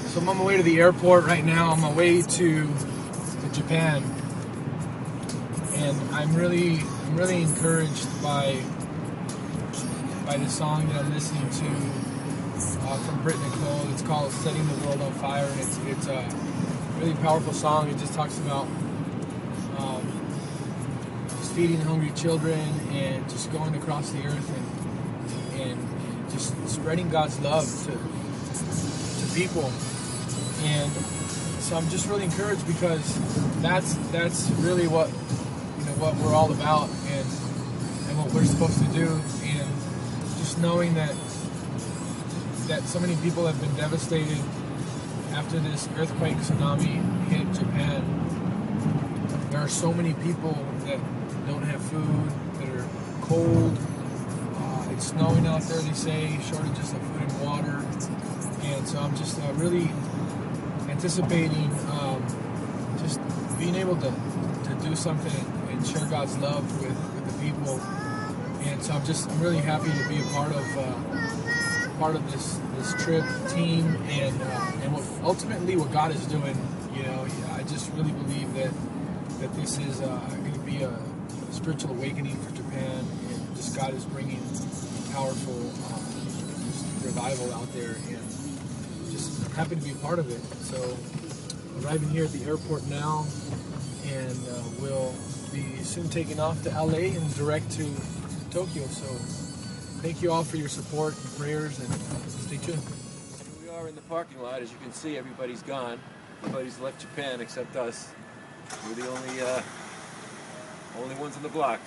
So I'm on my way to the airport right now, on my way to Japan, and I'm really encouraged by the song that I'm listening to from Britt Nicole. It's called "Setting the World on Fire," and it's a really powerful song. It just talks about just feeding hungry children and just going across the earth and just spreading God's love to people. And so I'm just really encouraged because that's really what we're all about and what we're supposed to do. And just knowing that so many people have been devastated after this earthquake tsunami hit Japan. There are so many people that don't have food, that are cold. It's snowing out there, they say, shortages of food and water. And so I'm just really anticipating just being able to do something and share God's love with the people. And so I'm really happy to be a part of this trip team and ultimately what God is doing. I just really believe that this is going to be a spiritual awakening for Japan, and just God is bringing powerful revival out there, and just happy to be a part of it. So arriving here at the airport now, and we'll be soon taking off to LA and direct to Tokyo. So thank you all for your support and prayers, and stay tuned. Here we are in the parking lot. As you can see, everybody's gone. Everybody's left Japan except us. We're the only ones on the block.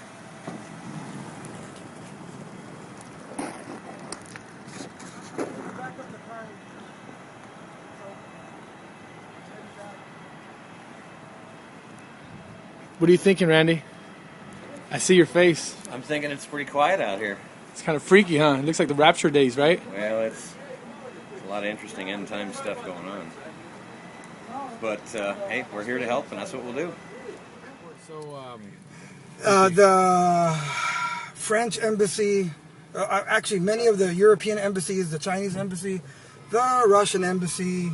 What are you thinking, Randy? I see your face. I'm thinking it's pretty quiet out here. It's kind of freaky, huh? It looks like the rapture days, right? Well, it's a lot of interesting end time stuff going on. But hey, we're here to help, and that's what we'll do. So, the French embassy, actually many of the European embassies, the Chinese embassy, the Russian embassy,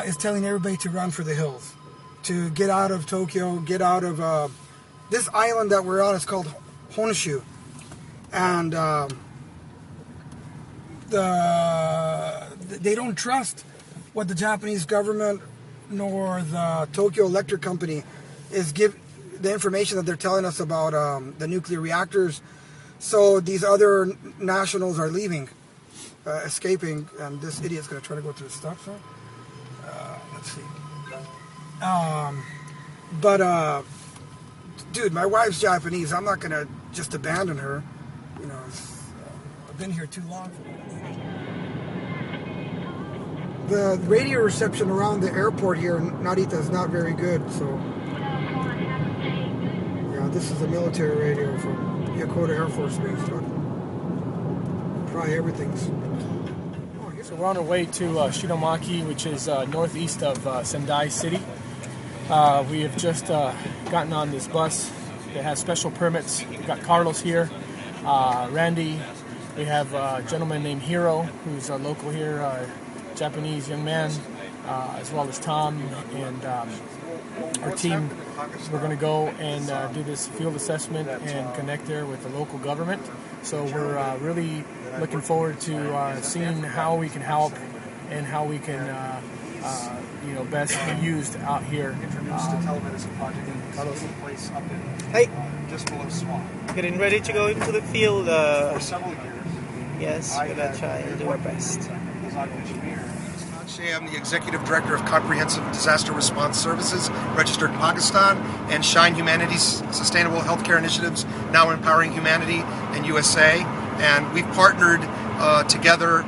is telling everybody to run for the hills, to get out of Tokyo, get out of this island that we're on. Is called Honshu, and they don't trust what the Japanese government nor the Tokyo Electric Company is the information that they're telling us about the nuclear reactors. So these other nationals are leaving, escaping, and this idiot's going to try to go through the stop sign. Let's see. But dude, my wife's Japanese. I'm not going to just abandon her. I've been here too long. The radio reception around the airport here in Narita is not very good, so yeah, this is a military radio from Yokota Air Force Base. Probably everything's. So we're on our way to Shinomaki, which is northeast of Sendai City. We have just gotten on this bus that has special permits. We've got Carlos here, Randy. We have a gentleman named Hiro, who's a local here, Japanese young man, as well as Tom and our team. We're going to go and do this field assessment and connect there with the local government. So we're really looking forward to seeing how we can help and how we can best be used out here. Introduced a telemedicine project in place up in Hey, just below Swan. getting ready to go into the field. For several years. Yes, we're gonna try and do our best. He's not an engineer. I'm the Executive Director of Comprehensive Disaster Response Services, registered in Pakistan, and Shine Humanity's Sustainable Healthcare Initiatives, now empowering humanity in USA. And we've partnered together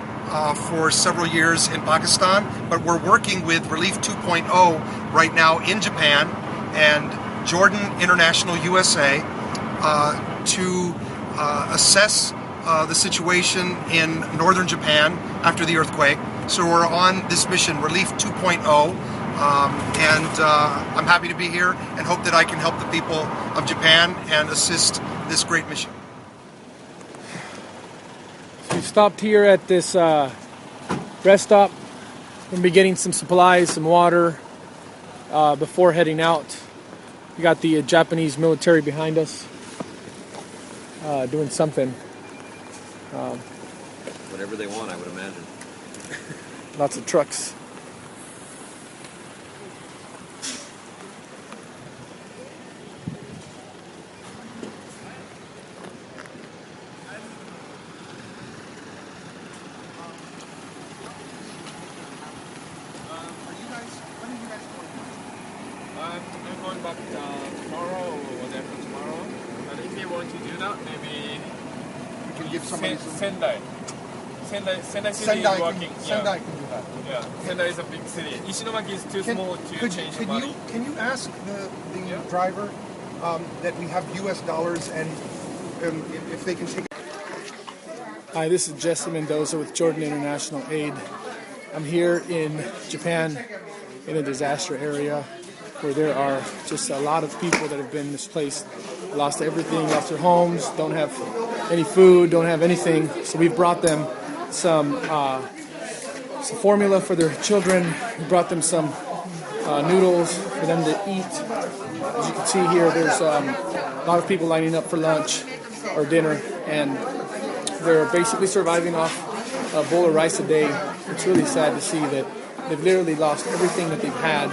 for several years in Pakistan, but we're working with Relief 2.0 right now in Japan and Jordan International USA to assess the situation in northern Japan after the earthquake. So we're on this mission, Relief 2.0, and I'm happy to be here and hope that I can help the people of Japan and assist this great mission. So we stopped here at this rest stop We'll be getting some supplies, some water before heading out. We got the Japanese military behind us doing something. Whatever they want, I would imagine. Lots of trucks. I'm going back tomorrow or day after tomorrow. And if you want to do that, maybe You can give somebody some. Sendai. Sendai city is working. Sendai can do that. Yeah, Sendai is a big city. Ishinomaki is too small to change the money. Can you ask the driver that we have U.S. dollars and if they can take. Hi, this is Jesse Mendoza with Jordan International Aid. I'm here in Japan in a disaster area where there are just a lot of people that have been displaced, lost everything, lost their homes, don't have any food, don't have anything. So we've brought them some formula for their children. We brought them some noodles for them to eat. As you can see here, there's a lot of people lining up for lunch or dinner, and they're basically surviving off a bowl of rice a day. It's really sad to see that they've literally lost everything that they've had,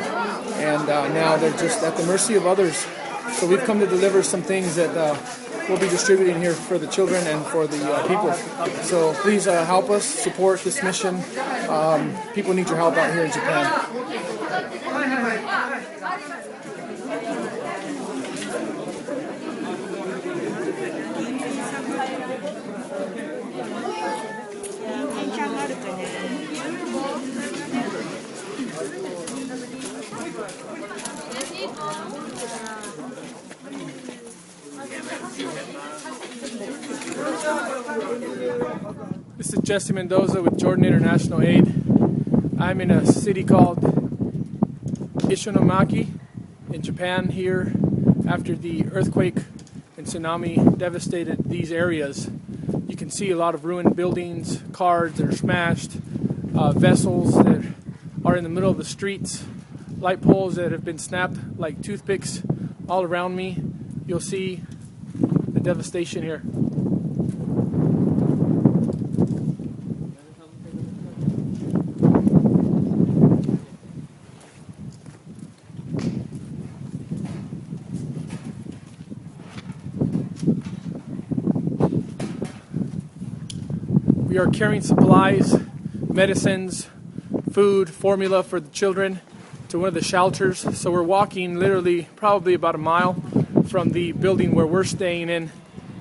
and now they're just at the mercy of others. So we've come to deliver some things that we'll be distributing here for the children and for the people. So please help us support this mission. People need your help out here in Japan. This is Jesse Mendoza with Jordan International Aid. I'm in a city called Ishinomaki in Japan here after the earthquake and tsunami devastated these areas. You can see a lot of ruined buildings, cars that are smashed, vessels that are in the middle of the streets, light poles that have been snapped like toothpicks all around me. You'll see the devastation here. We are carrying supplies, medicines, food, formula for the children to one of the shelters. So we're walking literally probably about a mile from the building where we're staying in.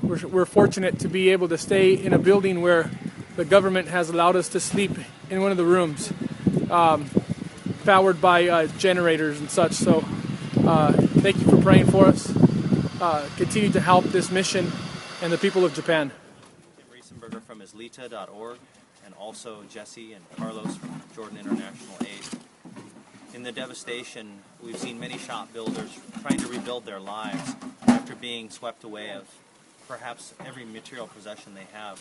We're fortunate to be able to stay in a building where the government has allowed us to sleep in one of the rooms, powered by generators and such. So thank you for praying for us. Continue to help this mission and the people of Japan. From islita.org, and also Jesse and Carlos from Jordan International Aid. In the devastation, we've seen many shop builders trying to rebuild their lives after being swept away of perhaps every material possession they have.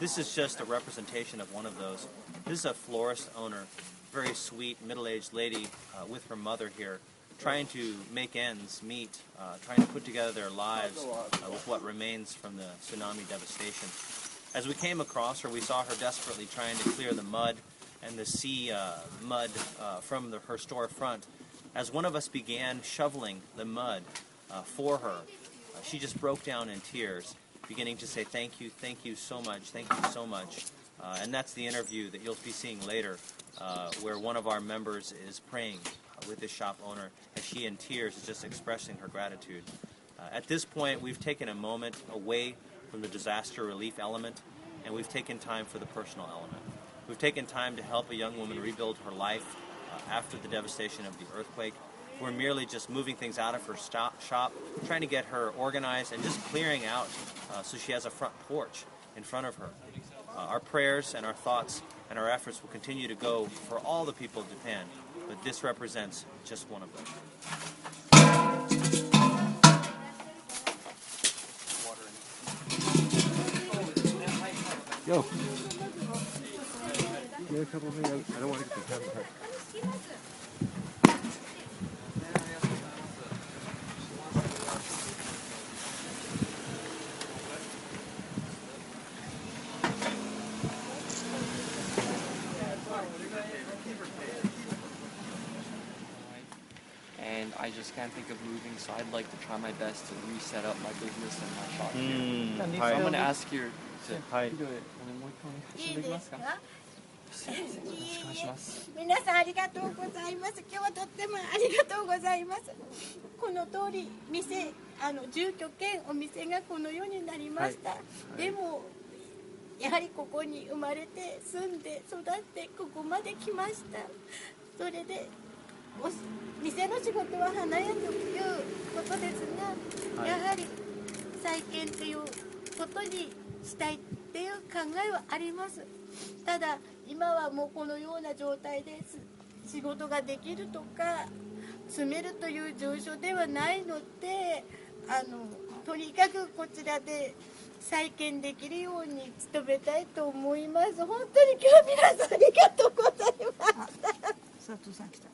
This is just a representation of one of those. This is a florist owner, very sweet middle-aged lady with her mother here, trying to make ends meet, trying to put together their lives with what remains from the tsunami devastation. As we came across her, we saw her desperately trying to clear the mud and the sea mud from her storefront. As one of us began shoveling the mud for her, she just broke down in tears, beginning to say, thank you so much, and that's the interview that you'll be seeing later, where one of our members is praying with this shop owner as she in tears is just expressing her gratitude. At this point, we've taken a moment away from the disaster relief element, and we've taken time for the personal element. We've taken time to help a young woman rebuild her life after the devastation of the earthquake. We're merely just moving things out of her shop, trying to get her organized and just clearing out so she has a front porch in front of her. Our prayers and our thoughts and our efforts will continue to go for all the people of Japan, but this represents just one of them. Yo. me a couple of things. I don't want to get the camera. And I just can't think of moving, so I'd like to try my best to reset up my business and my shop here. So I'm going to ask you to do it. 皆さんありがとうございます。今日はとってもありがとうございます。この通り店住居兼お店がこのようになりました。でもやはりここに生まれて住んで育ってここまで来ました。それで店の仕事は花屋ということですが、やはり再建ということにしたいっていう考えはあります。ただ今はもうこのような状態で仕事ができるとか住めるという状況ではないので、とにかくこちらで再建できるように努めたいと思います。本当に今日は皆さんありがとうございました。佐藤さん来た。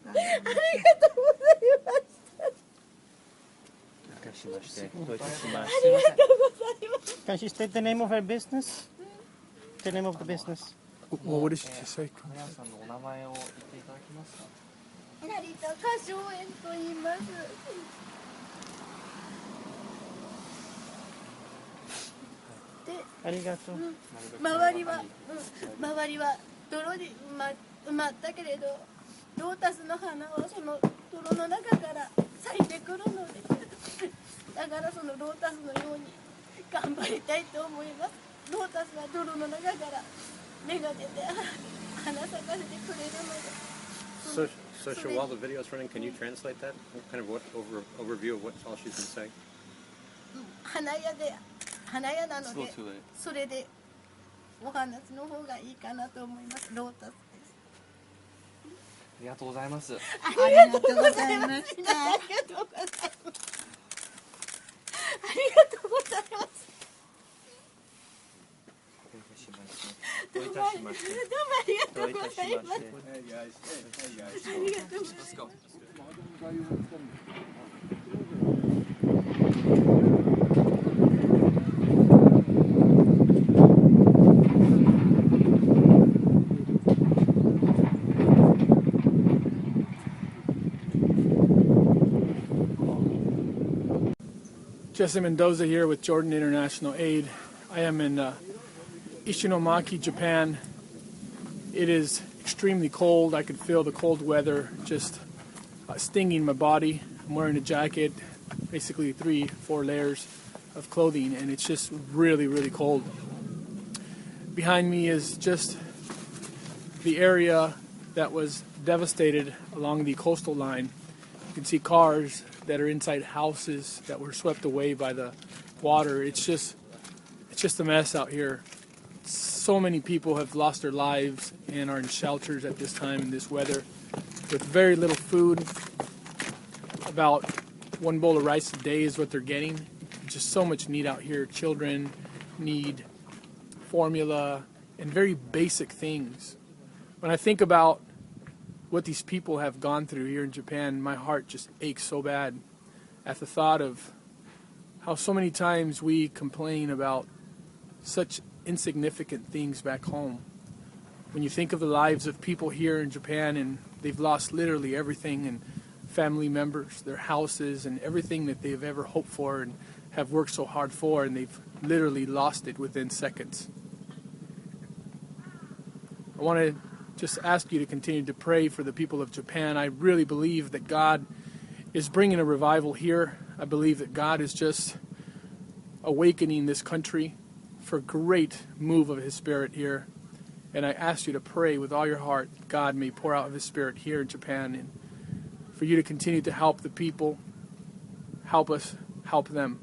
ありがとうございました。どういたしまして。ありがとうございます。 Can she state the name of her business? The name of the business. Well, what did she just say? 花屋さんのお名前を言っていただけますか？成田歌唱園と言います。ありがとう。周りは泥に埋まったけれど、ロータスの花はその泥の中から咲いてくるので、だからそのロータスのように頑張りたいと思います。ロータスは泥の中から芽が出て花咲かせてくれるので。So, while the video is running, can you translate that? Kind of what overview of what all she's been saying? 花屋なので、それでお話の方がいいかなと思います。ロータスです。ありがとうございます。ありがとうございました。ありがとうございます。ありがとうございます。どういたしまして。どうもありがとうございます。ありがとうございます。Jesse Mendoza here with Jordan International Aid. I am in Ishinomaki, Japan. It is extremely cold. I could feel the cold weather just stinging my body. I'm wearing a jacket, basically 3-4 layers of clothing, and it's just really, really cold. Behind me is just the area that was devastated along the coastal line. You can see cars that are inside houses that were swept away by the water. It's just a mess out here. So many people have lost their lives and are in shelters at this time in this weather with very little food. About one bowl of rice a day is what they're getting. Just so much need out here. Children need formula and very basic things. When I think about what these people have gone through here in Japan, my heart just aches so bad at the thought of how so many times we complain about such insignificant things back home. When you think of the lives of people here in Japan and they've lost literally everything, and family members, their houses, and everything that they've ever hoped for and have worked so hard for, and they've literally lost it within seconds. I want to just ask you to continue to pray for the people of Japan. I really believe that God is bringing a revival here. I believe that God is just awakening this country for a great move of His Spirit here. And I ask you to pray with all your heart that God may pour out His Spirit here in Japan, and for you to continue to help the people, help us, help them.